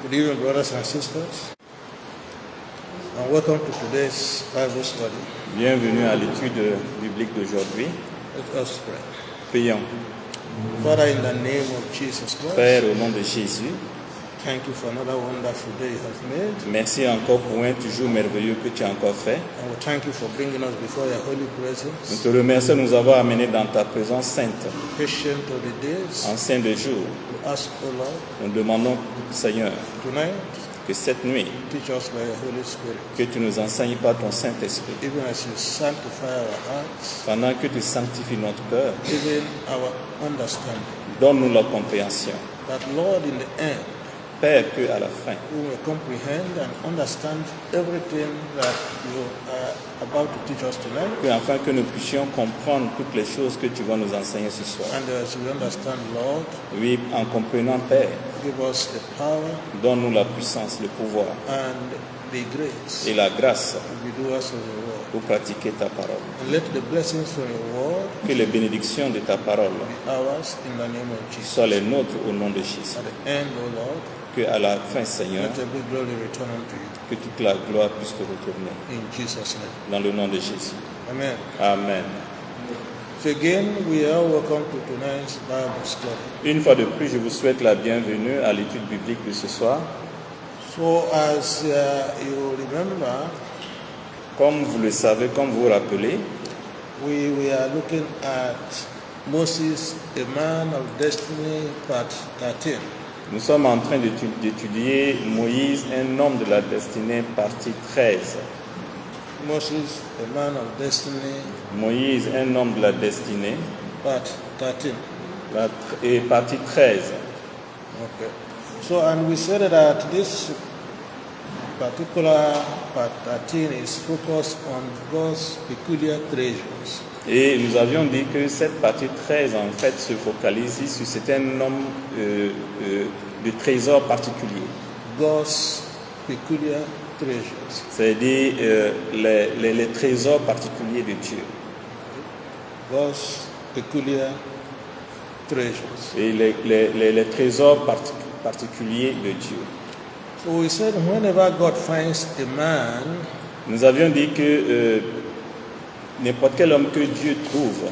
Good evening, brothers and sisters, and welcome to today's Bible study. Bienvenue à l'étude biblique d'aujourd'hui. Let us pray. Prions. Father, in the name of Jesus Christ, Père, au nom de Jésus, thank you for another wonderful day you have made. merci encore pour un jour merveilleux que tu as encore fait. And we thank you for bringing us before your holy Nous presence. te remercions de nous avoir amenés dans ta présence sainte. Patient of the days, En saint de jour, we ask, O Lord, nous demandons, Seigneur, tonight, que cette nuit, teach us by your Holy Spirit. que tu nous enseignes par ton Saint-Esprit. Even as you sanctify our hearts, Pendant que tu sanctifies notre cœur, even our understanding, donne-nous la compréhension. that Lord, in the end, Père, que à la fin, we will comprehend and understand everything that you are about to teach us tonight. que afin que nous puissions comprendre toutes les choses que tu vas nous enseigner ce soir. And as we understand, Lord, Oui, en comprenant, Père, give us the power donne-nous la puissance, le pouvoir and the grace et la grâce to be doers of your word. pour pratiquer ta parole. And let the blessings from your word Que les bénédictions de ta parole be ours in the name of Jesus. soient les nôtres au nom de Jésus. At the end, O Lord, Que à la fin, Seigneur, let every glory return unto you. que toute la gloire puisse te retourner. In Jesus' name. Dans le nom de Jésus. Amen. Amen. So again, we are welcome to tonight's Bible study. Une fois de plus, je vous souhaite la bienvenue à l'étude biblique de ce soir. So as you remember, Comme vous le savez, comme vous vous rappelez, we are looking at Moses, a man of destiny, part 13. nous sommes en train d'étudier Moïse, un homme de la destinée, partie 13. Moses, a man of destiny, Moïse, un homme de la destinée, part 13. et partie 13. Okay. So, and we said that this particular part 13 is focused on God's peculiar treasures. Et nous avions dit que cette partie 13, en fait, se focalise sur c'est un homme de trésors particuliers. God's peculiar treasures. C'est-à-dire les trésors particuliers de Dieu. God's peculiar treasures. Et les trésors particuliers de Dieu. So we said whenever God finds a man Nous avions dit que n'importe quel homme que Dieu trouve,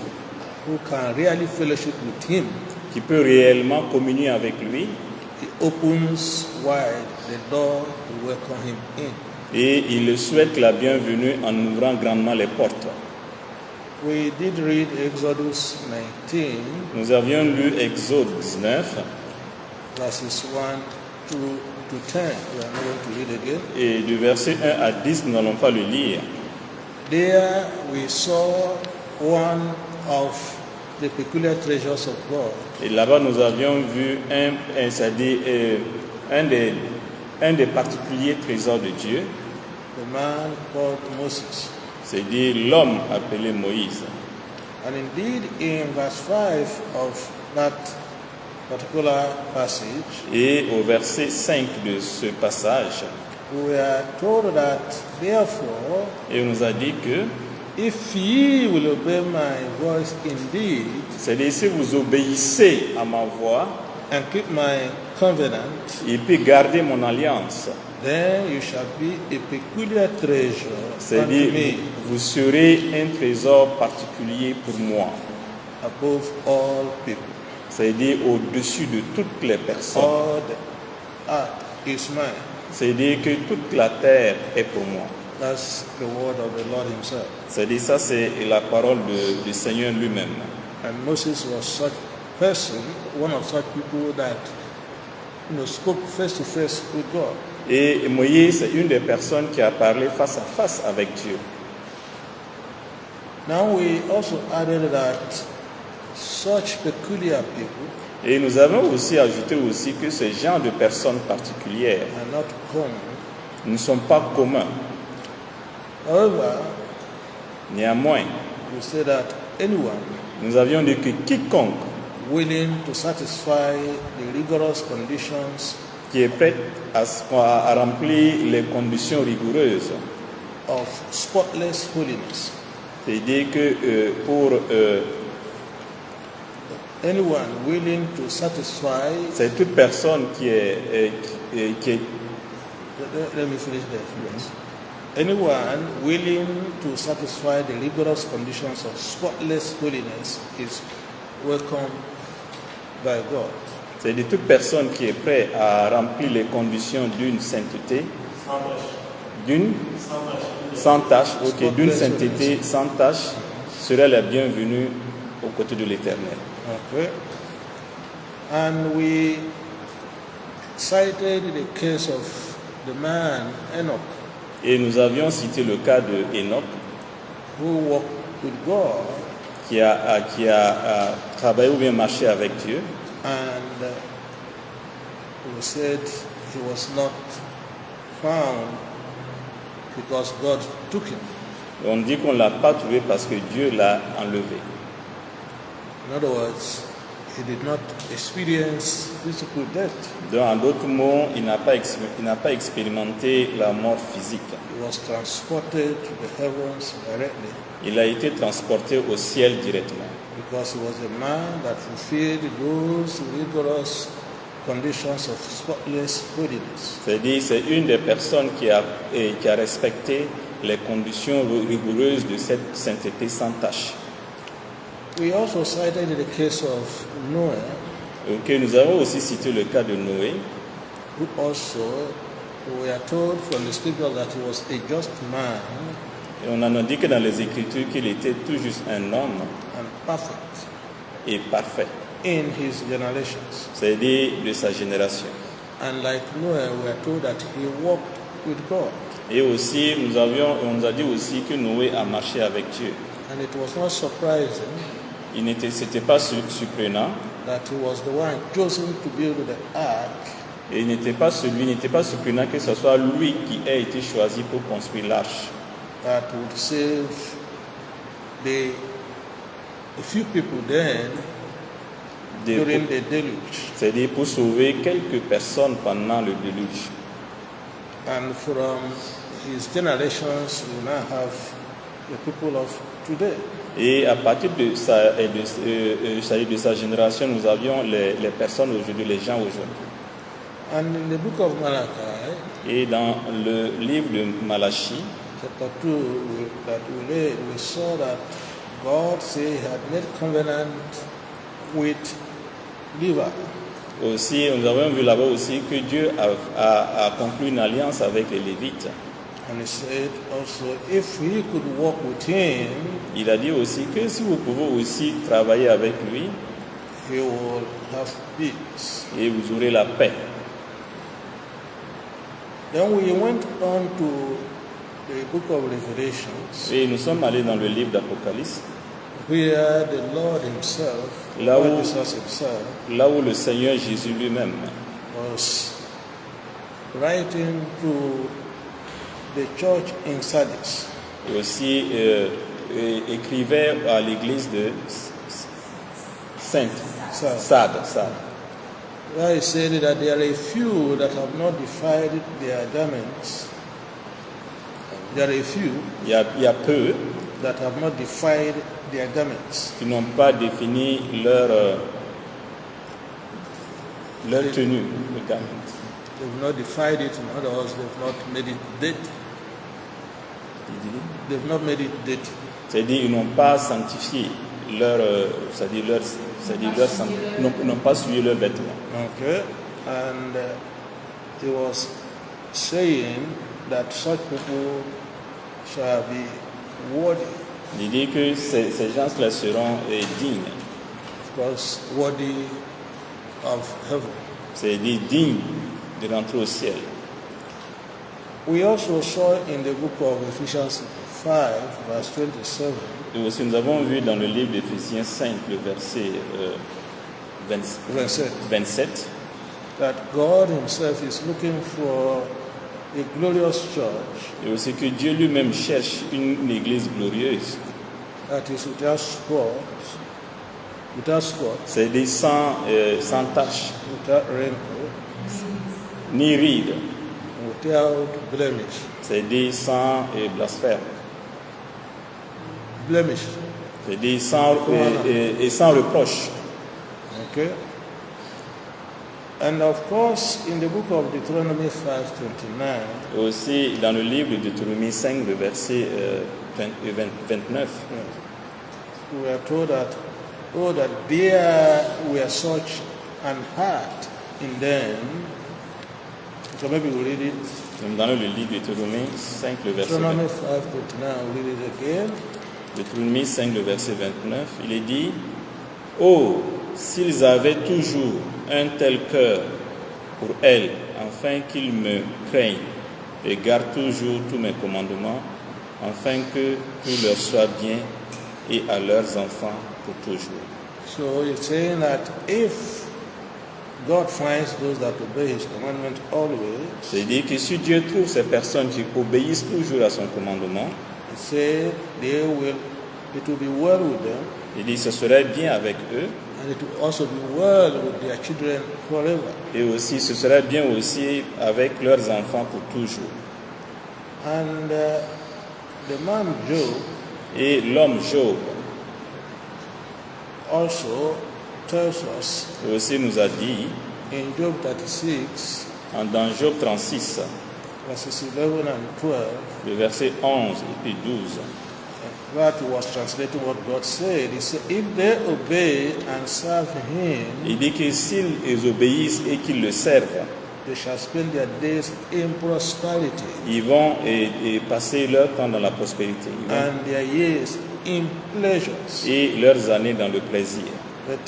who can really fellowship with him, qui peut réellement communier avec lui, he opens wide the door to welcome him in. et il le souhaite la bienvenue en ouvrant grandement les portes. We did read Exodus 19, Nous avions lu Exode 19, verses 1 to 10. We are not going to read again. et du verset 1 à 10, nous n'allons pas le lire. There we saw one of the peculiar treasures of God. Et là-bas, nous avions vu c'est-à-dire, un des particuliers trésors de Dieu, The man called Moses. c'est-à-dire l'homme appelé Moïse. And indeed, in verse 5 of that particular passage, Et au verset 5 de ce passage, we are told that, therefore, il nous a dit que, if ye will obey my voice indeed, c'est-à-dire si vous obéissez à ma voix, and keep my covenant, et puis garder mon alliance, then you shall be a peculiar treasure unto c'est-à-dire me vous serez un trésor particulier pour moi, above all people. c'est-à-dire au-dessus de toutes les personnes, All the earth is mine. c'est-à-dire que toute la terre est pour moi. That's the word of the Lord himself. C'est-à-dire ça c'est la parole du Seigneur lui-même. And Moses was such person, one of such people that spoke face to face with God. Et Moïse c'est une des personnes qui a parlé face à face avec Dieu. Now we also added that such peculiar people Et nous avons aussi ajouté aussi que ce genre de personnes particulières are not common. ne sont pas communs. However, Néanmoins, we say that anyone nous avions dit que quiconque willing to satisfy the rigorous conditions qui est prêt à remplir les conditions rigoureuses, of spotless holiness, c'est-à-dire que pour anyone willing to satisfy. C'est toute personne qui est Let me finish there, please. Anyone willing to satisfy the rigorous conditions of spotless holiness is welcome by God. c'est de toute personne qui est prête à remplir les conditions d'une sainteté, sans tâche, d'une sainteté sans tâche, sera la bienvenue aux côtés de l'Éternel. Okay. And we cited the case of the man Enoch, Et nous avions cité le cas de Enoch, who walked with God, qui a travaillé ou bien marché avec Dieu. and we said he was not found because God took him. On dit qu'on ne l'a pas trouvé parce que Dieu l'a enlevé. In other words, he did not experience physical death. Donc, en d'autres mots, il n'a pas expérimenté la mort physique. He was transported to the heavens directly Il a été transporté au ciel directement. because he was a man that fulfilled those rigorous conditions of spotless holiness. C'est-à-dire, c'est une des personnes qui a respecté les conditions rigoureuses de cette sainteté sans tache. We also cited the case of Noah, Okay, nous avons aussi cité le cas de Noé, who also, we are told from the scripture that he was a just man et on en a dit que dans les Écritures qu'il était tout juste un homme and perfect et parfait, in his generations. c'est-à-dire de sa génération. And like Noah, we are told that he walked with God. Et aussi, on nous a dit aussi que Noé a marché avec Dieu. And it was not surprising C'était pas surprenant, that he was the one chosen to build the ark, et il n'était pas surprenant que ce soit lui qui ait été choisi pour construire l'arche, that would save the few people then during the deluge. c'est-à-dire pour sauver quelques personnes pendant le déluge. And from his generations, we now have the people of today. Et à partir de sa génération, nous avions les personnes aujourd'hui, les gens aujourd'hui. And in the book of Malachi, Et dans le livre de Malachie, chapter 2, that we read, we saw that God said he had made covenant with Levi. aussi, nous avons vu là-bas aussi que Dieu a conclu une alliance avec les Lévites. And he said also, if he could walk with him, Il a dit aussi que si vous pouvez aussi travailler avec lui, he will have peace. et vous aurez la paix. Then we went on to the book of Revelations, Et nous sommes allés dans le livre d'Apocalypse, where the Lord himself, Là où- Lord Jesus himself, là où le Seigneur Jésus lui-même was writing to the church in Sardis. aussi écrivait à l'église de Sainte, Sade. Where he said that there are a few that have not defiled their garments. There are a few Il y a peu that have not defiled their garments. qui n'ont pas défini leur tenue, le garment. They've not defied it, in other words, they've not made it dirty. They've not made it dirty. C'est-à-dire ils n'ont pas sanctifié leur, n'ont pas souillé leurs vêtements. Okay? And he was saying that such people shall be worthy, Il dit que ces gens-là seront dignes, of course, worthy of heaven. c'est-à-dire dignes de rentrer au ciel. We also saw in the book of Ephesians 5, verse 27, Et aussi nous avons vu dans le livre d'Éphésiens 5, le verset 27, that God himself is looking for a glorious church et aussi que Dieu lui-même cherche une église glorieuse, that is without spot, c'est-à-dire sans tache, without wrinkle, ni ride, without blemish. c'est-à-dire sans blasphème, Blemish. c'est-à-dire sans reproche. Okay? And of course, in the book of Deuteronomy 5:29, Aussi, dans le livre de Deutéronomie 5, le verset 29, we are told that, oh, that there were such an heart in them. So maybe we'll read it. dans le livre de Deutéronomie 5, le verset Deuteronomy 29. 5:29, we'll read it again. Deutéronomie 5, le verset 29, il est dit « Oh, s'ils avaient toujours un tel cœur pour elle, afin qu'ils me craignent et gardent toujours tous mes commandements, afin que tout leur soit bien et à leurs enfants pour toujours. » So it's saying that if God finds those that obey His commandment always, C'est-à-dire que si Dieu trouve ces personnes qui obéissent toujours à son commandement, He said it will be well with them, il dit ce serait bien avec eux, and it will also be well with their children forever. et aussi ce serait bien aussi avec leurs enfants pour toujours. And the man Job Et l'homme Job also tells us aussi nous a dit, in Job 36, dans Job 36, verses 11 and 12, le verset 11 et puis 12, that was translating what God said. He said, if they obey and serve Him, il dit que s'ils obéissent et qu'ils le servent, they shall spend their days in prosperity ils vont et passer leur temps dans la prospérité, ils vont- and their years in pleasures. et leurs années dans le plaisir. But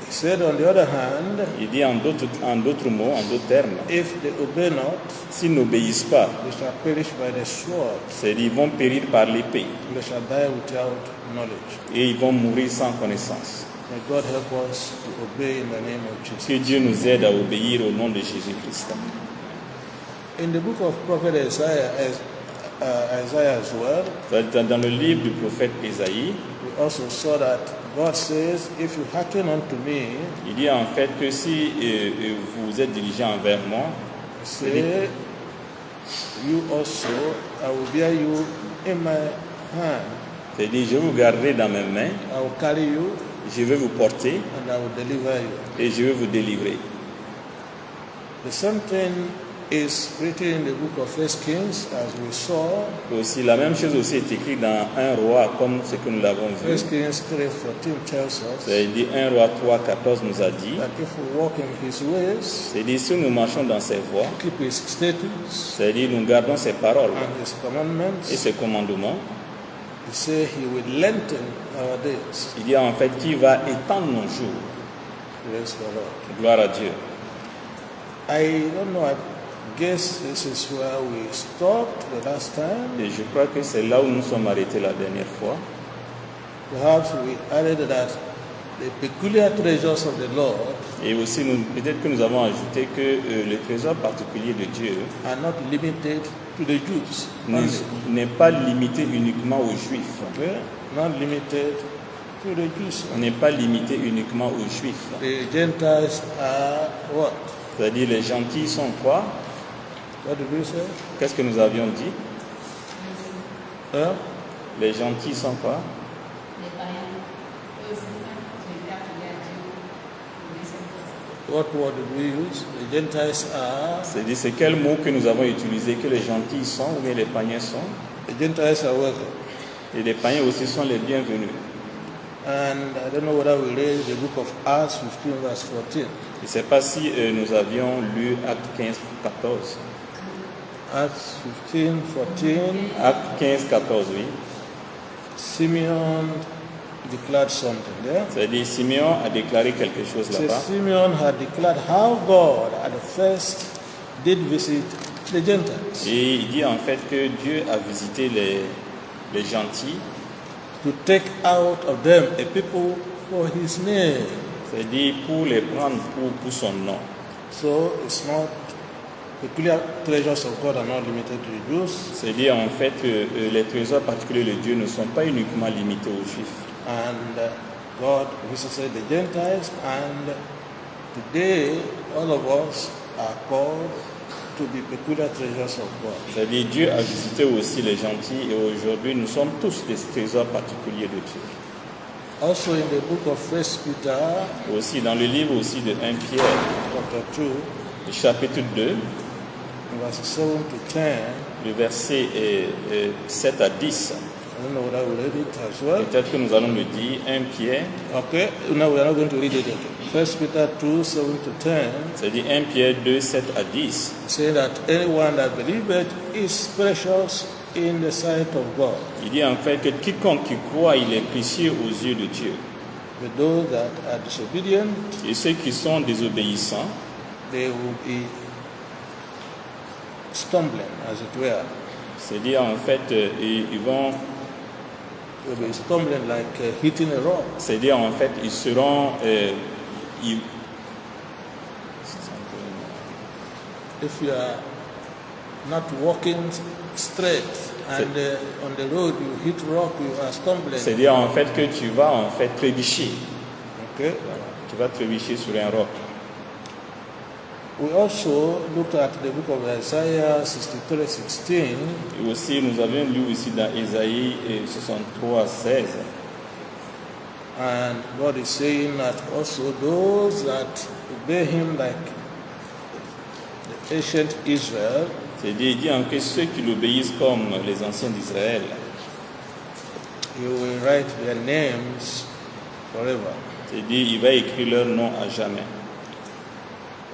He said, on the other hand, Il dit en d'autres mots, en d'autres termes, if they obey not, s'ils n'obéissent pas, they shall perish by the sword, c'est-à-dire ils vont périr par l'épée and they shall die without knowledge. et ils vont mourir sans connaissance. May God help us to obey in the name of Jesus. Que Dieu nous aide à obéir au nom de Jésus-Christ. In the book of Prophet Isaiah, Isaiah as well, Dans le livre du prophète Ésaïe, we also saw that God says, if you hearken unto me, il dit en fait que si vous êtes dirigé envers moi, say, you also, I will bear you in my hand, c'est-à-dire je vous garderai dans mes mains, I will carry you, je vais vous porter and I will deliver you. et je vais vous délivrer. The same thing is written in the book of First Kings, as we saw. Aussi, la même chose aussi est écrite dans 1 roi, comme ce que nous l'avons vu. First Kings 3:14 tells us C'est-à-dire 1 roi 3, 14 nous a dit, that if we walk in His ways, c'est-à-dire si nous marchons dans ses voies, keep His statutes c'est-à-dire nous gardons ses paroles and His commandments, et ses commandements, He said He will lengthen our days. il dit en fait qu'il va étendre nos jours. Praise the Lord. Gloire à Dieu. I don't know. I guess this is where we stopped the last time. Et je crois que c'est là où nous sommes arrêtés la dernière fois. Perhaps we added that the peculiar treasures of the Lord Et aussi, peut-être que nous avons ajouté que le trésor particulier de Dieu are not limited to the Jews. n'est pas limité uniquement aux Juifs. Okay? Not limited to the Jews. N'est pas limité uniquement aux Juifs. The Gentiles are what? C'est-à-dire les gentils sont quoi? What did we say? Qu'est-ce que nous avions dit? Huh? Les gentils sont quoi? What word did we use? The Gentiles are. C'est-à-dire c'est quel mot que nous avons utilisé que les gentils sont ou bien les païens sont? The Gentiles are welcome. Et les païens aussi sont les bienvenus. And I don't know whether we read the book of Acts 15 verse 14. Je ne sais pas si nous avions lu Acte 15, 14. Acts 15, 14. Acte 15, 14, oui. Simeon declared something there. C'est-à-dire Simeon a déclaré quelque chose So là-bas. Simeon had declared how God at first did visit the Gentiles Et il dit en fait que Dieu a visité les gentils, to take out of them a people for His name. c'est-à-dire pour les prendre pour son nom. So it's not peculiar treasures of God are not limited to the Jews, C'est-à-dire en fait que les trésors particuliers de Dieu ne sont pas uniquement limités aux Juifs. and God visited the Gentiles, and today all of us are called to be peculiar treasures of God. C'est-à-dire Dieu a visité aussi les gentils et aujourd'hui nous sommes tous des trésors particuliers de Dieu. Also in the book of 1 Peter, Aussi dans le livre aussi de 1 Pierre, chapter 2, chapitre 2, verses 7 to 10. le verset 7 à 10. I don't know whether we read it as well. Peut-être que nous allons le dire. 1 Pierre, Okay, now we are not going to read it. 1 Peter 2, 7 to 10, c'est-à-dire 1 Pierre 2, 7 à 10. saying that anyone that believeth is precious in the sight of God. Il dit en fait que quiconque qui croit, il est précieux aux yeux de Dieu. But those that are disobedient, Et ceux qui sont désobéissants, they will be stumbling, as it were. c'est-à-dire en fait, ils vont, They'll be stumbling like hitting a rock. c'est-à-dire en fait, ils seront, ils- If you are not walking straight and on the road you hit rock, you are stumbling. c'est-à-dire en fait que tu vas en fait trébucher. Okay. Voilà. Tu vas trébucher sur un roc. We also looked at the book of Isaiah 63:16, Et aussi, nous avions lu aussi dans Ésaïe 63, 16. and God is saying that also those that obey Him like the ancient Israel, C'est-à-dire, il dit en que ceux qui l'obéissent comme les anciens d'Israël, He will write their names forever. c'est-à-dire, il va écrire leur nom à jamais.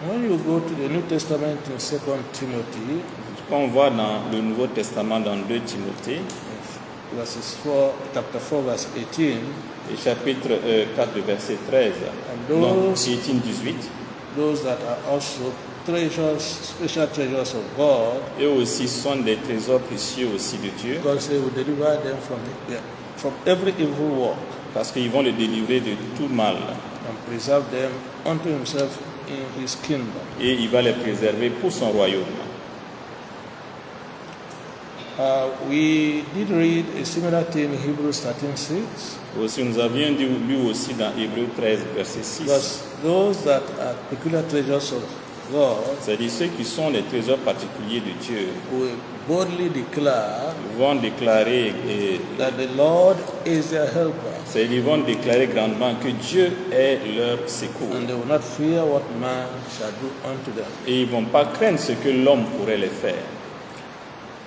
When you go to the New Testament in 2 Timothy, Quand on voit dans le Nouveau Testament, dans 2 Timothée, chapter 4, verse 18, et chapitre 4, verset 13, And non, those- 18, 18, those that are also treasures, special treasures of God, eux aussi sont des trésors précieux aussi de Dieu, God said will deliver them from every evil work parce qu'ils vont les délivrer de tout mal, and preserve them unto Himself in His kingdom. et il va les préserver pour son royaume. We did read a similar thing in Hebrews 13:6. Aussi, nous avions lu aussi dans Hébreux 13, verset 6. Because those that are peculiar treasures of God C'est-à-dire ceux qui sont les trésors particuliers de Dieu will boldly declare vont déclarer, that the Lord is their helper, c'est-à-dire ils vont déclarer grandement que Dieu est leur secours. and they will not fear what man shall do unto them. Et ils ne vont pas craindre ce que l'homme pourrait les faire.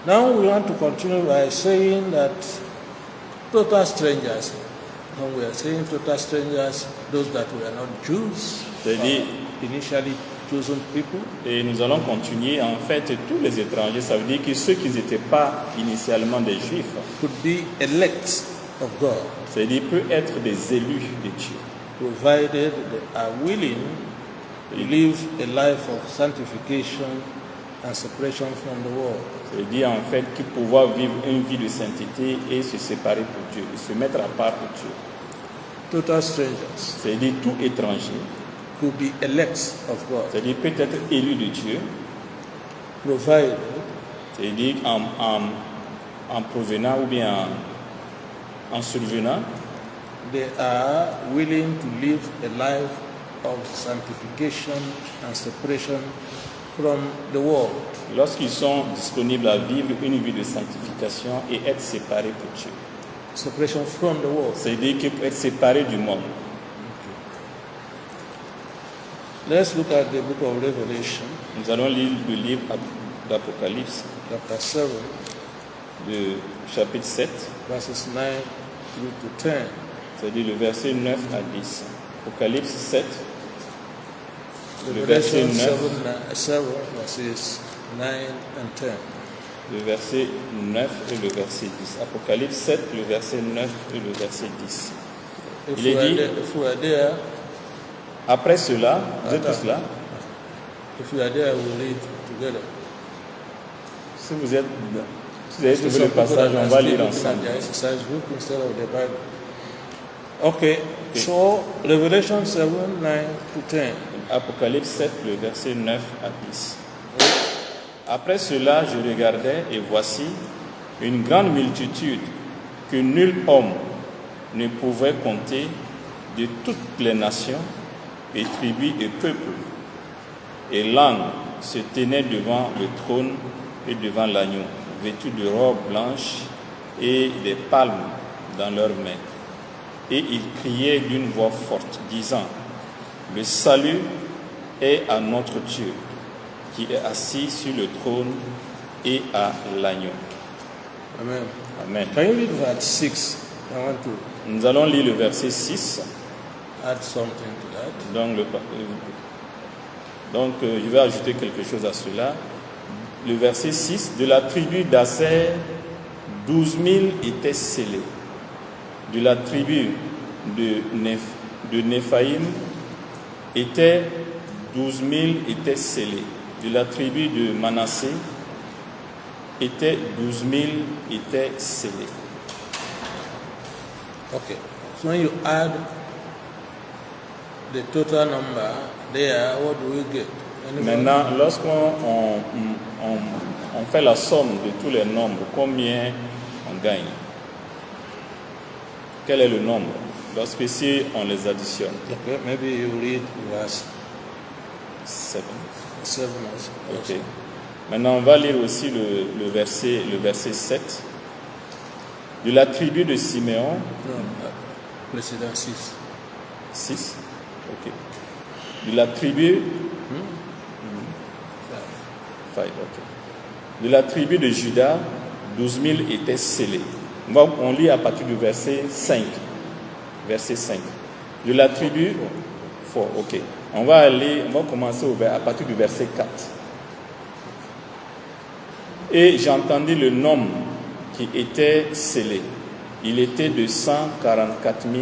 Now we want to continue by saying that total strangers, when we are saying total strangers, those that were not Jews, C'est-à-dire, initially chosen people, et nous allons continuer, en fait, tous les étrangers, ça veut dire que ceux qui n'étaient pas initialement des Juifs, could be elect of God, c'est-à-dire peuvent être des élus de Dieu, provided they are willing to live a life of sanctification and separation from the world. c'est-à-dire en fait qu'ils pouvoir vivre une vie de sainteté et se séparer pour Dieu, et se mettre à part pour Dieu. Total strangers C'est-à-dire tout étranger, could be elects of God, c'est-à-dire peut être élu de Dieu, provided c'est-à-dire en provenant ou bien en survenant, they are willing to live a life of sanctification and separation from the world. lorsqu'ils sont disponibles à vivre une vie de sanctification et être séparés pour Dieu. Separation from the world. C'est-à-dire qu'ils peuvent être séparés du monde. Let's look at the book of Revelation, Nous allons lire le livre d'Apocalypse, chapter 7, le chapitre 7, verses 9 through to 10. c'est-à-dire le verset 9 à 10. Apocalypse 7, le verset Revelation 9, 7, verses 9 and 10. le verset 9 et le verset 10. Apocalypse 7, le verset 9 et le verset 10. If Il est dit, we are there, après cela, vous êtes tous là, if we are there, we'll read together. si vous avez trouvé le passage, on va lire ensemble. The exercise book instead of the Bible. Okay, so Revelation 7, 9 to 10. Apocalypse 7, le verset 9 à 10. Après cela, je regardais et voici une grande multitude que nul homme ne pouvait compter de toutes les nations et tribus et peuples et langues se tenaient devant le trône et devant l'agneau, vêtus de robes blanches et des palmes dans leurs mains. Et il criait d'une voix forte, disant, le salut est à notre Dieu, qui est assis sur le trône et à l'agneau. Amen. Amen. Can you read verse 6? I want to Nous allons lire le verset 6. add something to that. Je vais ajouter quelque chose à cela. Le verset 6, de la tribu d'Asser, 12 000 étaient scellés. De la tribu de Néphaïm, 12 000 étaient scellés. De la tribu de Manassé, 12 000 étaient scellés. Okay. So when you add the total number there, what do we get? Anybody? Maintenant, lorsqu'on on fait la somme de tous les nombres, combien on gagne? Quel est le nombre? Lorsque si on les additionne. Okay, maybe you read verse 7. 7 also. Ok. Maintenant, on va lire aussi le verset 7. De la tribu de Siméon. No, précédent 6. 6. Ok. De la tribu. 5. Ok. De la tribu de Juda, 12 000 étaient scellés. On lit à partir du verset 5. Verset 5. De la tribu. 4. Ok. On va commencer à partir du verset 4. Et j'entendis le nombre qui était scellé. Il était de 144 000.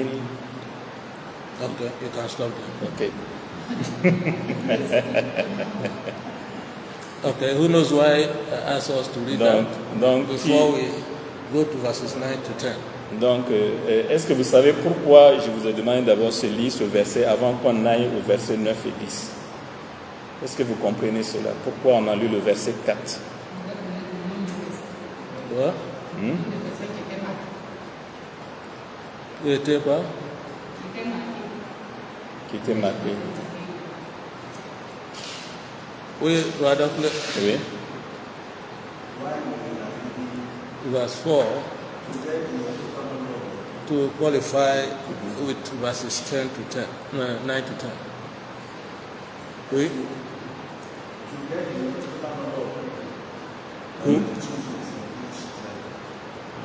Okay, you can stop there. Ok. Okay, who knows why I asked us to read that before we go to verses 9 to 10? Donc, est-ce que vous savez pourquoi je vous ai demandé d'abord de lire ce verset avant qu'on aille au verset 9 et 10? Est-ce que vous comprenez cela? Pourquoi on a lu le verset 4? What? Il était quoi? Qui était marqué. Oui, brother, Oui. verse 4 to qualify with verses 10 to 10, 9 to 10. Oui.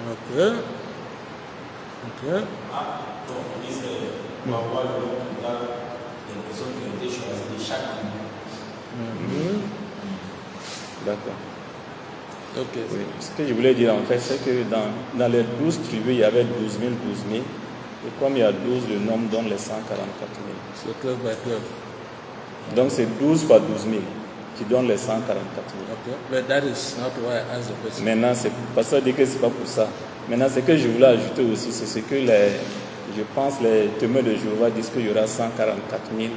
Okay. Okay. D'accord. Okay. Oui. Ce que je voulais dire en fait, c'est que dans les 12 tribus, il y avait 12 000. Et comme il y a 12, le nombre donne les 144 000. So 12 by 12. Donc c'est 12 par 12 000 qui donne les 144 000. Okay. But that is not why I asked the question. Maintenant, c'est parce que dit que c'est pas pour ça. Maintenant, ce que je voulais ajouter aussi, c'est ce que je pense les témoins de Jéhovah disent qu'il y aura 144 000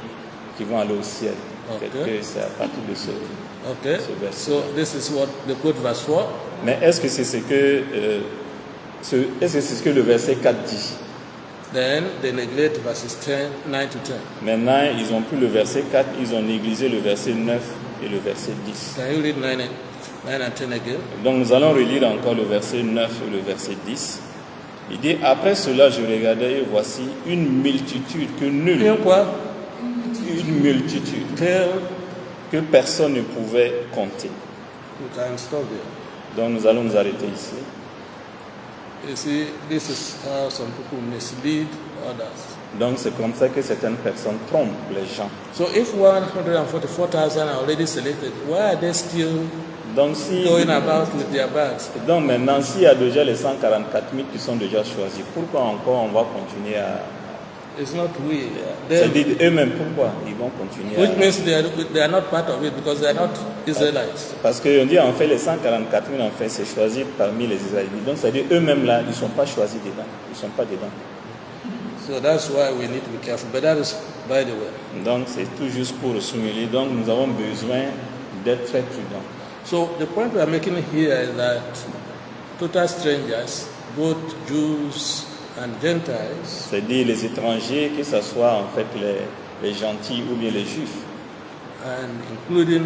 qui vont aller au ciel. Okay. Que c'est à partir de ce. Okay. Ce verset. So this is what the quote verse 4. Mais est-ce que c'est ce que le verset 4 dit? Then they neglect verses 9 to 10. Maintenant, ils ont pris le verset 4, ils ont négligé le verset 9 et le verset 10. Can you read 9 and 10 again? Donc nous allons relire encore le verset 9 et le verset 10. Il dit, après cela, je regardais et voici une multitude que nul, Hear what? une multitude Tell. que personne ne pouvait compter. You can stop there. Donc nous allons nous arrêter ici. You see, this is how some people mislead others. Donc c'est comme ça que certaines personnes trompent les gens. So if 144,000 are already selected, why are they still Donc, si, going about with their bags? donc maintenant, s'il y a déjà les 144 000 qui sont déjà choisis, pourquoi encore on va continuer à... It's not we. C'est-à-dire eux-mêmes, pourquoi ils vont continuer Which à... means they are not part of it because they are not Israelites. Parce qu'on dit en fait les 144 000 en fait c'est choisi parmi les Israélites. Donc c'est-à-dire eux-mêmes là, ils ne sont pas choisis dedans. Ils ne sont pas dedans. So that's why we need to be careful. But that is by the way. Donc c'est tout juste pour souligner. Donc nous avons besoin d'être très prudents. So the point we are making here is that total strangers, both Jews and Gentiles, C'est-à-dire les étrangers, que ce soit en fait les gentils ou bien les juifs, and including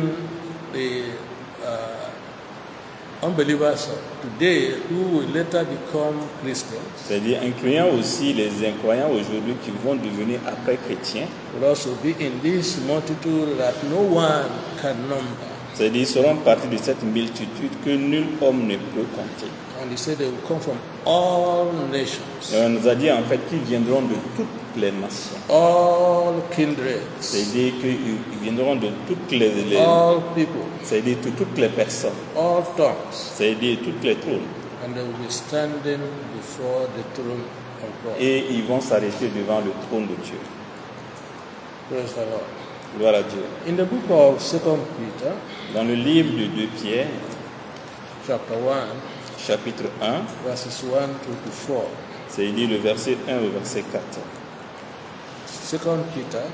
the unbelievers of today who will later become Christians C'est-à-dire incluant aussi les incroyants aujourd'hui qui vont devenir après chrétiens. will also be in this multitude that no one can number. C'est-à-dire ils seront partis de cette multitude que nul homme ne peut compter. And he said they will come from all nations, Et on nous a dit en fait qu'ils viendront de toutes les nations. all kindreds, C'est-à-dire qu'ils viendront de toutes all people, c'est-à-dire de toutes les personnes. all tongues, C'est-à-dire toutes les trônes. and they will be standing before the throne of God. Et ils vont s'arrêter devant le trône de Dieu. Praise the Lord. Gloire à Dieu. In the book of 2 Peter, Dans le livre de 2 Pierre, chapter 1, chapitre 1, verses 1 to 4. c'est-à-dire le verset 1 au verset 4. 2 Peter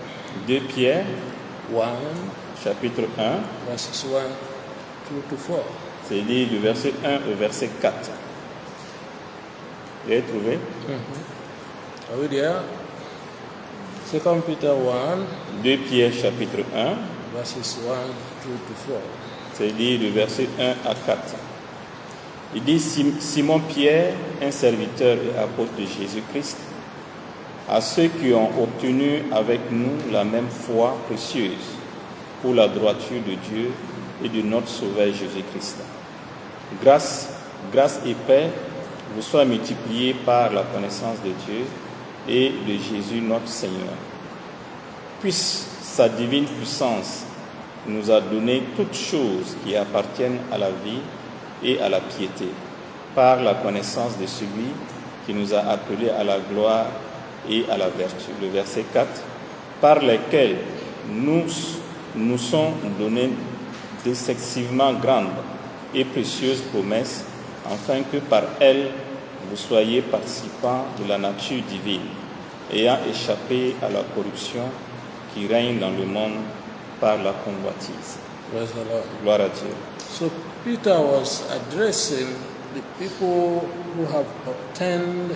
2 Pierre, 1, chapitre 1, verses 1 to 4. c'est-à-dire le verset 1 au verset 4. Vous avez trouvé? Are we there? 2 Peter 1, 2 Pierre, chapitre 1, verses 1 to 4. c'est-à-dire le verset 1 à 4. Il dit Simon Pierre, un serviteur et apôtre de Jésus-Christ, à ceux qui ont obtenu avec nous la même foi précieuse pour la droiture de Dieu et de notre Sauveur Jésus-Christ. Grâce et paix vous soient multipliées par la connaissance de Dieu et de Jésus notre Seigneur. Puisse sa divine puissance nous a donné toutes choses qui appartiennent à la vie et à la piété, par la connaissance de celui qui nous a appelés à la gloire et à la vertu. Le verset 4, par lesquels nous sont données d'excessivement grandes et précieuses promesses, afin que par elles vous soyez participants de la nature divine, ayant échappé à la corruption qui règne dans le monde par la convoitise. Praise the Lord. Gloire à Dieu. So Peter was addressing the people who have obtained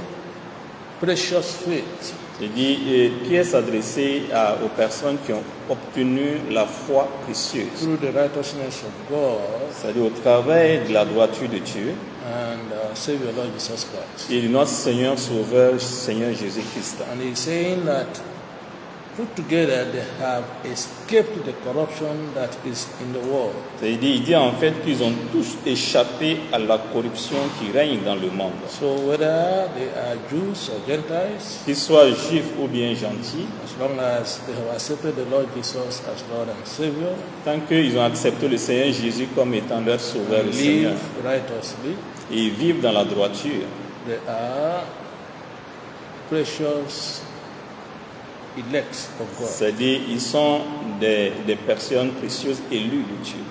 precious faith Il dit, Pierre s'adressait aux personnes qui ont obtenu la foi précieuse, through the righteousness of God c'est-à-dire au travers de la droiture de Dieu and Savior Lord Jesus Christ. et de notre Seigneur Sauveur, Seigneur Jésus-Christ. And he's saying that put together they have escaped the corruption that is in the world. C'est-à-dire, il dit en fait qu'ils ont tous échappé à la corruption qui règne dans le monde. So whether they are Jews or Gentiles, Qu'ils soient juifs ou bien gentils, as long as they have accepted the Lord Jesus as Lord and Savior, tant qu'ils ont accepté le Seigneur Jésus comme étant leur Sauveur et and Seigneur, live righteously, et vivent dans la droiture, they are precious elects of God. c'est-à-dire ils sont des personnes précieuses élues de Dieu.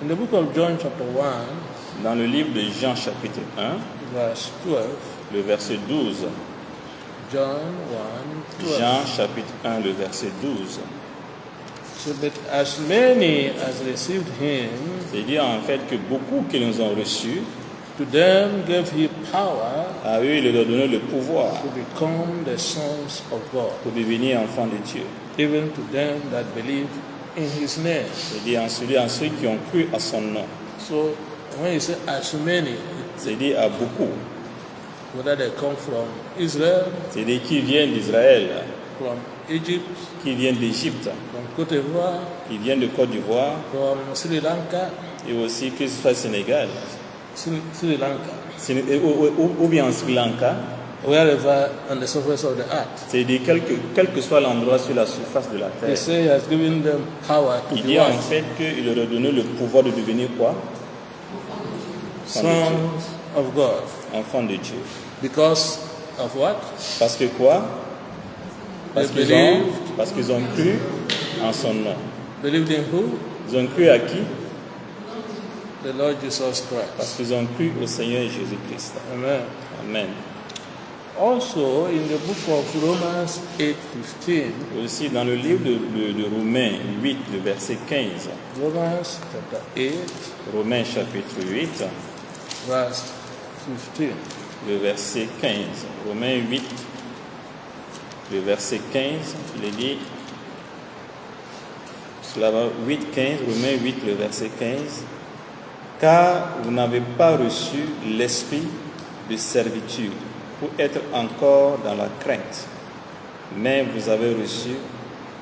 In the book of John chapter 1, Dans le livre de Jean chapitre 1, verse 12, le verset 12, John 1, 12. Jean chapitre 1, le verset 12, So that as many as received him, c'est-à-dire en fait que beaucoup qui nous ont reçus, to them gave he power à eux il leur a donné le pouvoir to become the sons of God, pour devenir enfants de Dieu. even to them that believe in his name. C'est-à-dire en ceux qui ont cru à son nom. So when you say as many, C'est-à-dire à beaucoup. whether they come from Israel, C'est-à-dire qui viennent d'Israël, from Egypt, qui viennent d'Égypte, from Côte d'Ivoire, qui viennent de Côte d'Ivoire, from Sri Lanka, et aussi que ce soit Sénégal, Sri Lanka, ou bien en Sri Lanka, wherever on the surface of the earth. c'est-à-dire quel que soit l'endroit sur la surface de la He terre. say he has given them power to Il be dit en what? fait qu'il leur a donné le pouvoir de devenir quoi? Enfants de Dieu. Sons of God. Enfants de Dieu. Because of what? Parce que quoi? Parce They qu'ils ont cru en son nom. Believed in who? Ils ont cru à qui? The Lord Jesus Parce Christ. qu'ils ont cru au Seigneur Jésus-Christ. Amen. Amen. Also, in the book of Romans 8:15, Aussi dans le livre de Romains 8, le verset 15. Romans chapter 8, Romains chapitre 8, verse 15. le verset 15. Romains 8, le verset 15, il est dit, cela va 8, 15, Romains 8, le verset 15. Car vous n'avez pas reçu l'esprit de servitude pour être encore dans la crainte, mais vous avez reçu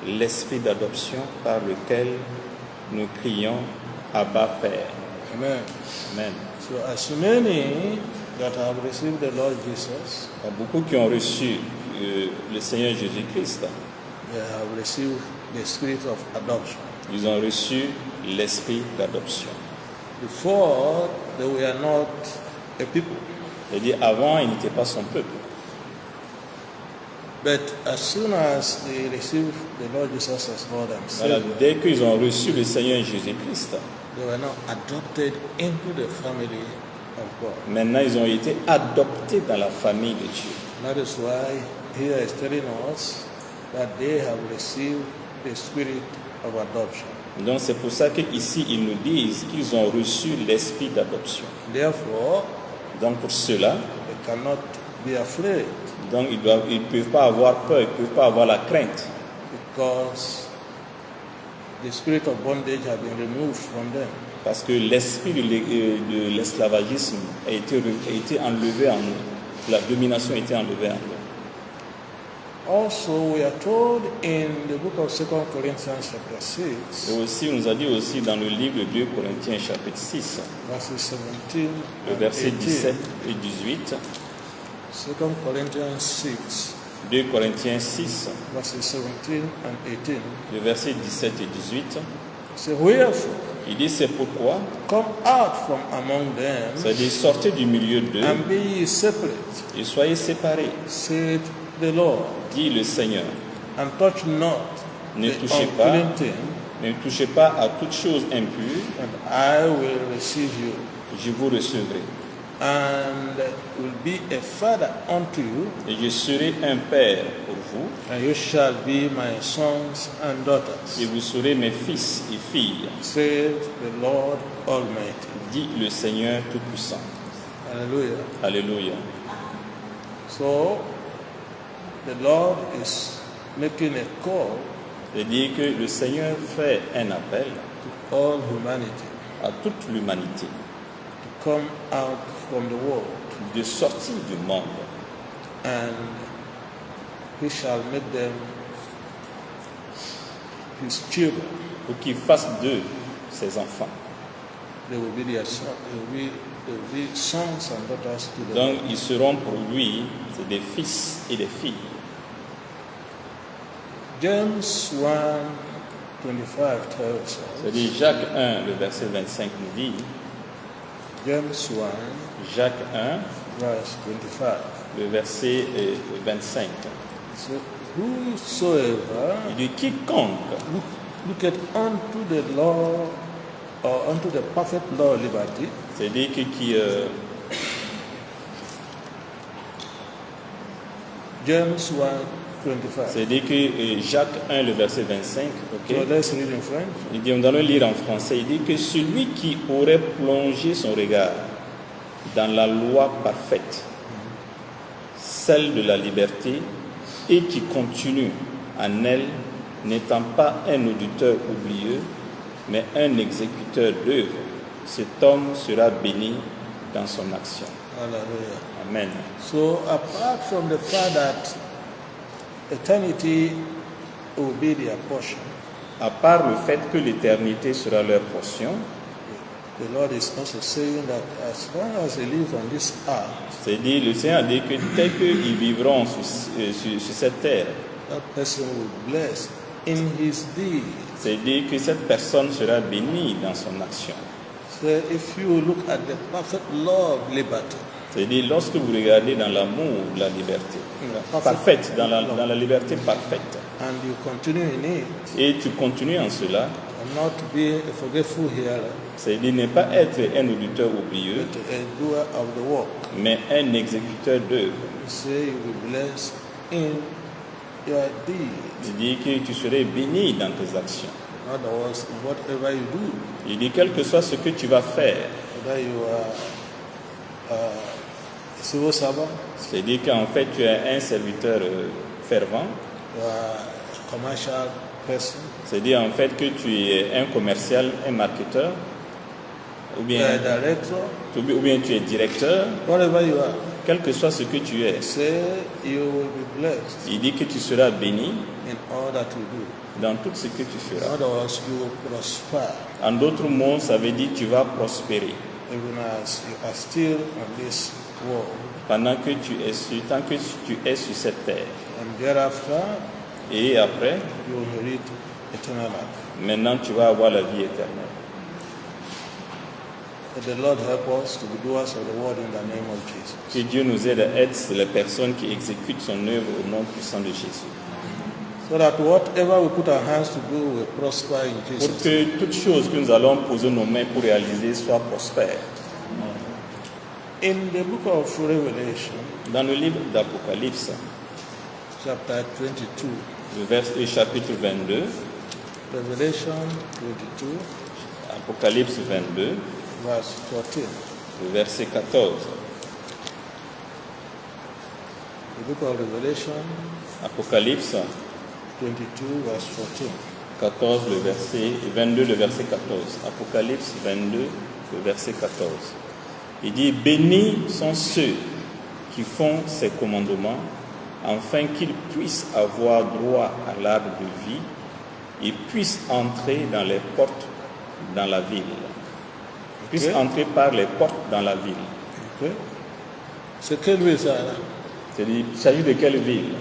l'esprit d'adoption par lequel nous crions Abba Père. Amen. Amen. So as many that have received the Lord Jesus, Il y a beaucoup qui ont reçu le Seigneur Jésus-Christ. they have received the spirit of adoption. Ils ont reçu l'esprit d'adoption. Before, they were not a people. C'est-à-dire, avant, ils n'étaient pas son peuple. But as soon as they received the Lord Jesus as Lord and Voilà, Savior, dès qu'ils ont reçu le Seigneur Jésus-Christ, they were now adopted into the family of God. maintenant ils ont été adoptés dans la famille de Dieu. That is why here is telling us that they have received the spirit of adoption. Donc c'est pour ça qu'ici ils nous disent qu'ils ont reçu l'esprit d'adoption. Therefore, Donc pour cela, they cannot be afraid donc ils ne peuvent pas avoir peur, ils ne peuvent pas avoir la crainte. because the spirit of bondage has been removed from them. Parce que l'esprit de l'esclavagisme a été enlevé en nous. La domination a été enlevée en nous. Also, we are told in the book of 2 Corinthians chapter 6, Et aussi, on nous a dit aussi dans le livre de 2 Corinthiens chapitre 6, verses 17 le and verset 18. 17 et 18, 2 Corinthians 6, 2 Corinthiens 6, verses 17 and 18. le verset 17 et 18, So, wherefore, il dit c'est pourquoi, come out from among them c'est-à-dire sortez du milieu d'eux and be ye separate, et soyez séparés, saith the Lord, dit le Seigneur. and touch not Ne the touchez pas, unclean thing, ne touchez pas à toute chose impure, and I will receive you, je vous recevrai. and will be a father unto you, Et je serai un père pour vous, and you shall be my sons and et daughters, vous serez mes fils et filles, saith the Lord Almighty. dit le Seigneur Tout-Puissant. Hallelujah. Alléluia. So, the Lord is making a call C'est-à-dire que le Seigneur fait un appel to all humanity à toute l'humanité to come out from the world, de sortir du monde, and he shall make them his children. pour qu'il fasse d'eux ses enfants. They will be their sons. They will be sons and daughters to the Donc Lord. ils seront pour lui c'est des fils et des filles. James 1:25 tells us. C'est-à-dire Jacques 1, le verset 25 nous dit, James 1, Jacques 1, verse 25. le verset 25, So, whosoever il dit quiconque looketh unto the law or unto the perfect law of liberty, c'est-à-dire James 1:25. c'est-à-dire que Jacques 1, le verset 25, ok, So let's read in French. il dit, nous allons lire en français, il dit que celui qui aurait plongé son regard dans la loi parfaite, celle de la liberté, et qui continue en elle, n'étant pas un auditeur oublieux, mais un exécuteur d'œuvre, cet homme sera béni dans son action. Hallelujah. Amen. So apart from the fact that eternity will be their portion, À part le fait que l'éternité sera leur portion, the Lord is also saying that as long as they live on this earth, c'est-à-dire le Seigneur a dit que tel qu'ils vivront sur cette terre, that person will be blessed in his deed. c'est-à-dire que cette personne sera bénie dans son action. So if you look at the perfect law of liberty, C'est-à-dire lorsque vous regardez dans l'amour de la liberté, parfaite, dans la liberté parfaite, and you continue in it, et tu continues en cela, and not be a forgetful hearer, c'est-à-dire ne pas être un auditeur oublieux, but a doer of the work, mais un exécuteur d'œuvre. you say you will be blessed in your deed. C'est-à-dire que tu serais béni dans tes actions. In other words, whatever you do, Il dit quel que soit ce que tu vas faire, whether you are a civil servant, c'est-à-dire qu'en fait tu es un serviteur fervent, you are a commercial person, c'est-à-dire en fait que tu es un commercial, un marketeur, you are a director, ou bien tu es directeur, whatever you are, quel que soit ce que tu es, say you will be blessed il dit que tu seras béni in all that you do. dans tout ce que tu In feras. other words, you will prosper En d'autres mots, ça veut dire que tu vas prospérer. even as you are still on this world. Pendant que tant que tu es sur cette terre. And thereafter, Et après, you will inherit eternal life. maintenant tu vas avoir la vie éternelle. May the Lord help us to be doers of the word in the name of Jesus. Que Dieu nous aide à être les personnes qui exécutent son œuvre au nom puissant de Jésus. So that whatever we put our hands to do will prosper in Pour Jesus. que toute chose que nous allons poser nos mains pour réaliser soit prospère. In the book of Revelation, Dans le livre d'Apocalypse, chapter 22, le chapitre 22, Revelation 22, Apocalypse 22, verse 14. le verset 14. The book of Revelation Apocalypse 22, verse 14. 14, le verset 22, le verset 14. Apocalypse 22, le verset 14. Il dit, bénis sont ceux qui font ces commandements, afin qu'ils puissent avoir droit à l'arbre de vie et puissent entrer dans les portes dans la ville. Puissent entrer par les portes dans la ville. Okay. C'est quelle ville ça là? C'est-à-dire, il s'agit de quelle ville?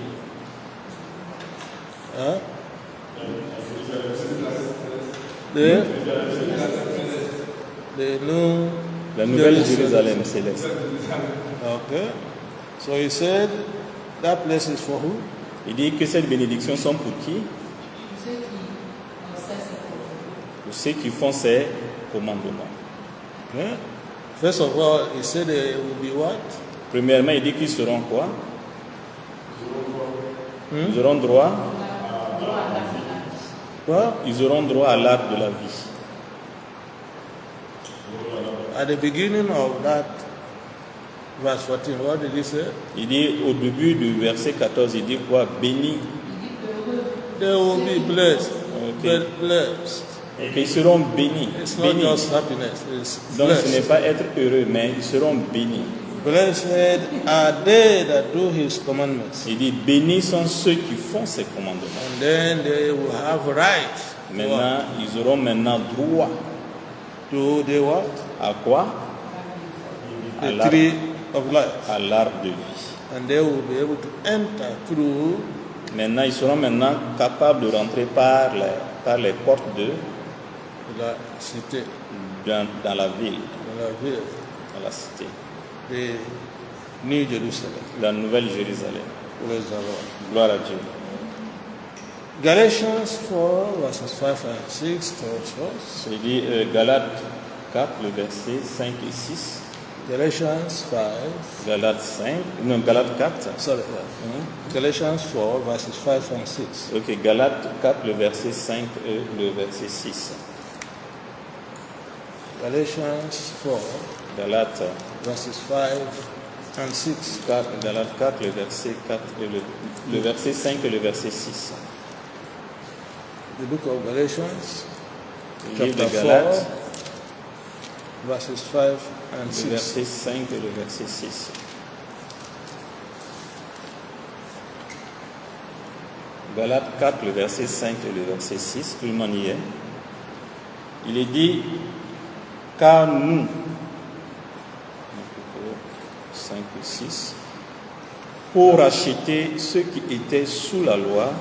Hein? The new La nouvelle Jerusalem. Jérusalem céleste. Okay. So he said that place is for who? Il dit que cette bénédiction sont pour qui? Pour ceux qui font ces commandements. Okay. First of all, he said they will be what? Premièrement, il dit qu'ils seront quoi? Ils auront droit. Well, Ils auront droit à l'arbre de la vie. at the beginning of that verse 14, what did he say? Il dit au début du verset 14, il dit quoi? Béni. They will be blessed. Okay. Blessed. Ils seront bénis. It's not Bénis. just happiness, it's Donc ce n'est blessed. pas être heureux, mais ils seront bénis. Blessed are they that do his commandments. Il dit bénis sont ceux qui font ces commandements. And then they will have right. Maintenant, ils auront maintenant droit To the what? à quoi? À The l'arbre, tree of life. à l'arbre de vie. And they will be able to enter through Maintenant, ils seront maintenant capables de rentrer par les portes la cité, dans la ville, la ville, dans la cité, the New Jerusalem. la nouvelle Jérusalem. Praise the Lord. Gloire à Dieu. Galatians 4, verses 5 and 6 tells us. Il dit Galates 4, le verset 5 et 6. Galatians 5, Galates 4. sorry, Galatians 4, verses 5 and 6. Ok, Galates 4, le verset 5 et le verset 6. Galatians 4, Galates verses 5 and 6. 4, Galates 4, le verset 4 et le verset 5 et le verset 6. The book of Galatians, Le livre chapter de Galates, 4, verses 5 and le 6. verset 5 et le verset 6. Galates 4, le verset 5 et le verset 6, tout le monde y est. Il est dit, car nous, 5 et 6, pour racheter ceux qui étaient sous la loi,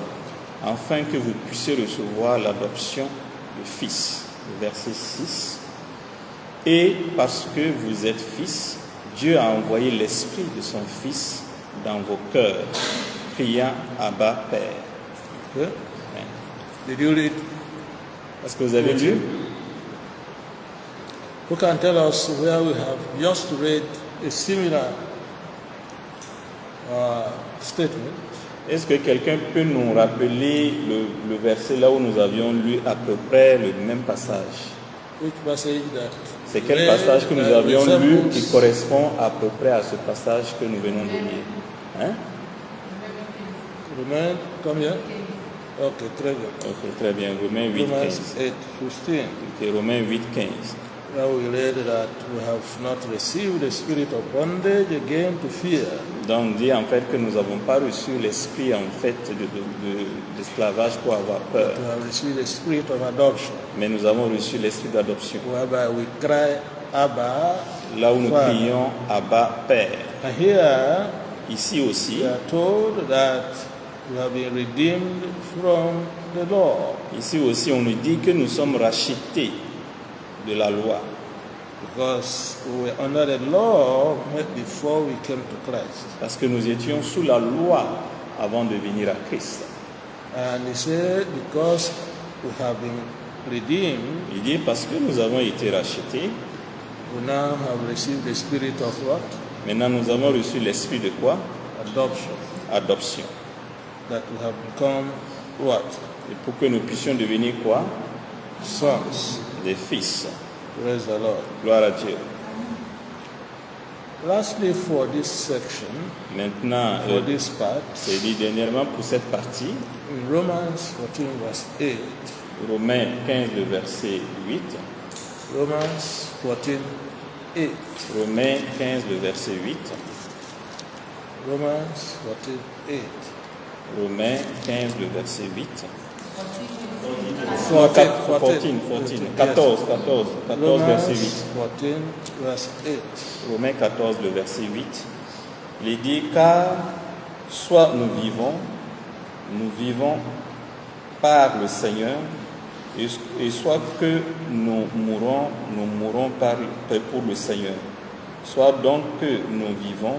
afin que vous puissiez recevoir l'adoption de fils. Le verset 6. Et parce que vous êtes fils, Dieu a envoyé l'Esprit de son Fils dans vos cœurs, criant Abba, Père. Okay? Amen. Did you read? Est-ce que vous avez lu? Who can tell us where we have just read a similar statement? Est-ce que quelqu'un peut nous rappeler le verset là où nous avions lu à peu près le même passage? Which passage that? C'est quel passage que nous avions lu qui correspond à peu près à ce passage que nous venons de lire? Hein? Romains, combien? Ok, très bien. Ok, très bien. Romains 8, Romans 15. 8, 15. Ok, Romains 8, 15. Now we read that we have not received the spirit of bondage again to fear, Donc, dit en fait que nous n'avons pas reçu l'esprit en fait d'esclavage pour avoir peur, we have received the spirit of adoption, mais nous avons reçu l'esprit d'adoption, whereby we cry, Abba, là où nous Father. crions Abba Père. And here Ici aussi, we are told that we have been redeemed from the law, ici aussi, on nous dit que nous sommes rachetés de la loi, because we were under the law before we came to Christ. parce que nous étions sous la loi avant de venir à Christ. And he said, because we have been redeemed, Il dit parce que nous avons été rachetés, we now have received the spirit of what? maintenant nous avons reçu l'esprit de quoi? Adoption. Adoption. That we have become what? Et pour que nous puissions devenir quoi? Sons. Des fils. Praise the Lord. Gloire à Dieu. Lastly, for this section, Maintenant, for this part, c'est dit dernièrement pour cette partie, in Romans 14, verse 8, Romains 15, le verset 8. Romans 14, 8. Romains 15, le verset 8. Romans 14, 8. Romains 15, le verset 8. 14, 14, verset 8. 14, verse 8. Romains 14, le verset 8. Il est dit, car soit nous vivons par le Seigneur, et soit que nous mourons pour le Seigneur. Soit donc que nous vivons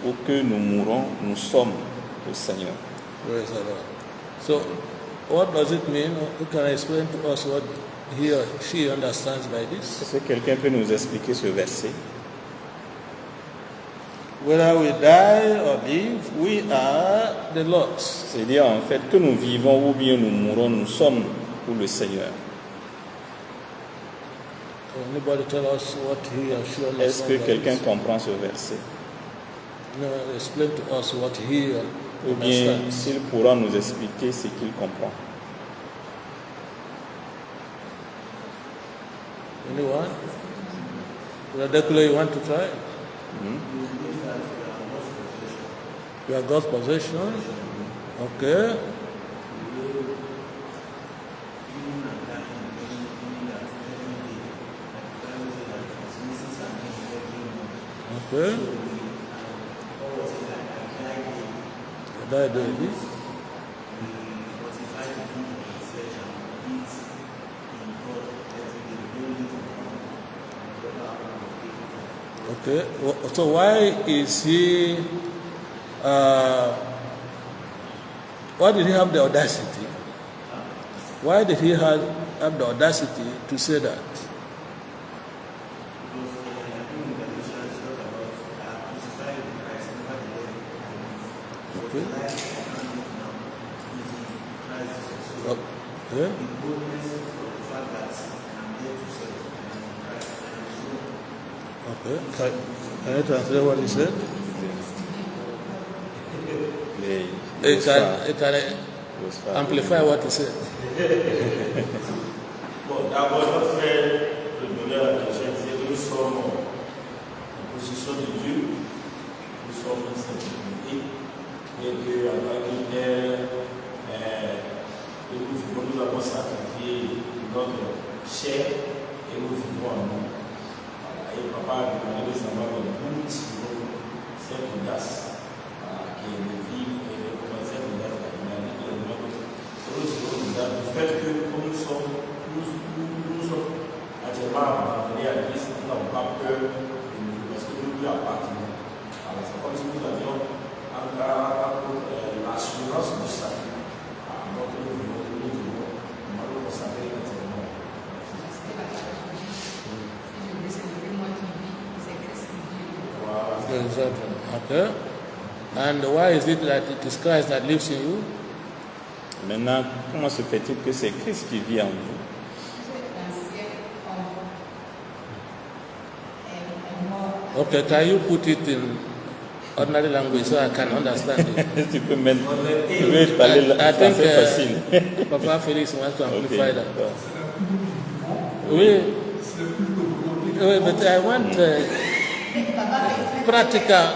ou que nous mourons, nous sommes le Seigneur. Praise the Lord. So, what does it mean? Who can explain to us what he or she understands by this? Est-ce que quelqu'un peut nous expliquer ce verset? Whether we die or live, we are the Lord's. C'est-à-dire en fait que nous vivons ou bien nous mourons, nous sommes pour le Seigneur. Can anybody tell us what he or she understands? Est-ce que by quelqu'un this? comprend ce verset? No, explain to us what he Ou bien understands. s'il pourra nous expliquer ce qu'il comprend. Anyone? Brother Dekule, you want to try? You are God's possession. Okay. Okay. Die daily. Okay. So why is he? Why did he have the audacity? Why did he have the audacity to say that? Okay. Okay. Okay. Can you translate what he said? Les It can amplify what he said. Bon, d'abord, notre frère, le donneur à la question, c'est que nous sommes en possession de Dieu, nous sommes en sainteté, et que en tant que tel, nous avons sacrifié notre chair et nous vivons en nous. Voilà. Et papa a demandé de savoir le but de cette audace qui est de vivre et de commencer à audace à l'humanité. Du fait que nous sommes actuellement abandonnés à Christ, nous n'avons pas peur de nous, parce que nous lui appartenons. Alors c'est comme si nous avions l'assurance du salut. Alors que nous devons nous consacrer entièrement. Exactly. Okay. And why is it that it is Christ that lives in you? Maintenant, comment se fait-il que c'est Christ qui vit en vous? Okay, can you put it in ordinary language so I can understand it? Tu peux même parler I think français facile. Papa Felix wants to Ok, amplify that. d'accord. Oui. Oui, but I want practical.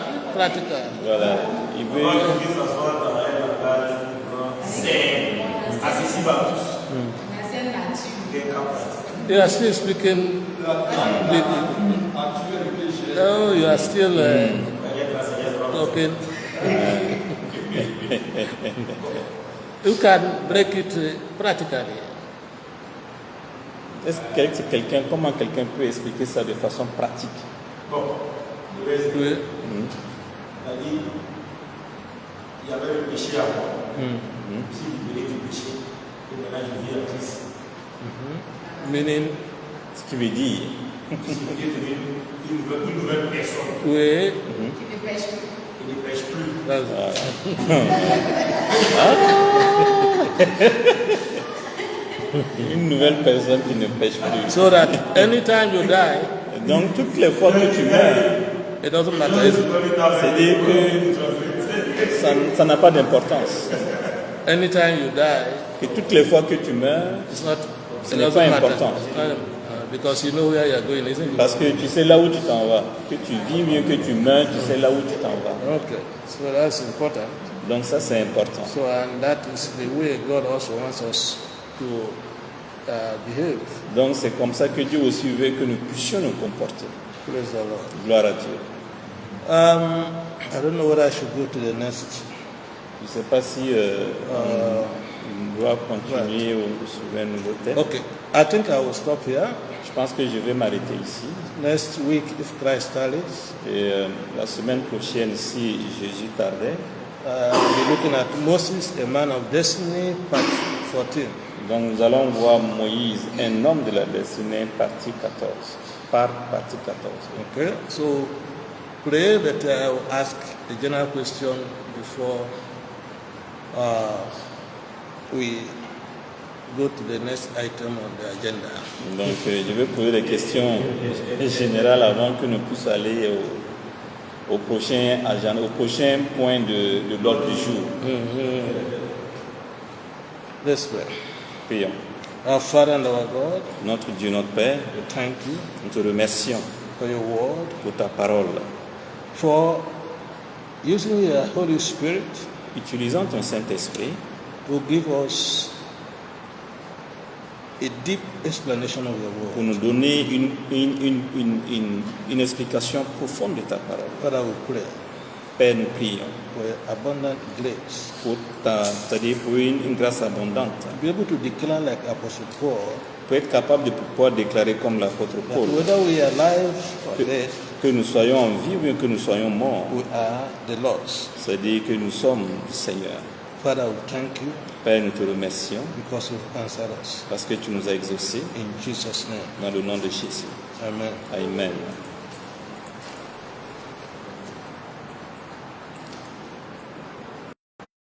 Voilà. Il veut. Comment il puisse s'asseoir dans un langage sain, accessible à tous. Des cas pratiques. You are still speaking. Oh, you are still talking. You can break it practically. Est-ce que comment quelqu'un peut expliquer ça de façon pratique? Bon, je vais expliquer. Oui. C'est-à-dire, il y avait le péché avant. Si vous venez du péché, et maintenant je vis en Christ. Meaning, Ce qui veut dire. Si vous devenez une nouvelle personne, oui. il ne pêche plus. Une nouvelle personne qui ne pêche plus. So that anytime you die, Donc toutes les fois que tu meurs, it doesn't matter. c'est-à-dire que ça n'a pas d'importance. Anytime you die, Que toutes les fois que tu meurs, it n'est doesn't pas matter. important. Because you know where you are going, isn't it? parce que tu sais là où tu t'en vas. Que tu vis mieux que tu meurs, tu sais là où tu t'en vas. Okay, so that's important. Donc ça c'est important. So, and that is the way God also wants us to behave. Donc c'est comme ça que Dieu aussi veut que nous puissions nous comporter. Praise the Lord. Gloire à Dieu. I don't know whether I should go to the next. Je ne sais pas si on doit continuer sur un nouveau thème. Okay, I think I will stop here. Je pense que je vais m'arrêter ici. Next week, if Christ tarries, Et la semaine prochaine, si Jésus tardait, we'll be looking at Moses, a man of destiny, part 14. donc nous allons voir Moïse, un homme de la destinée, partie 14. Par partie 14. Okay, so pray that I will ask a general question before we go to the next item on the agenda. Donc je vais poser des questions générales avant que nous puissions aller au prochain agenda, au prochain point de l'ordre du jour. Let's pray. Prions. Our Father and our God, Notre Dieu, notre Père, we thank you nous te remercions for your word, pour ta parole. for using your Holy Spirit Utilisant ton Saint-Esprit to give us a deep explanation of your pour word. nous donner une explication profonde de ta parole. Father, we pray Père, nous prions for abundant grace c'est-à-dire pour une grâce abondante, to be able to declare like Apostle Paul pour être capable de pouvoir déclarer comme l'apôtre that Paul, whether we are alive or dead, que nous soyons en vie ou bien que nous soyons morts, we are the Lord's. c'est-à-dire que nous sommes du Seigneur. Father, we thank you Père, nous te remercions because you've answered us. parce que tu nous as exaucés In Jesus' name, dans le nom de Jésus. amen. Amen.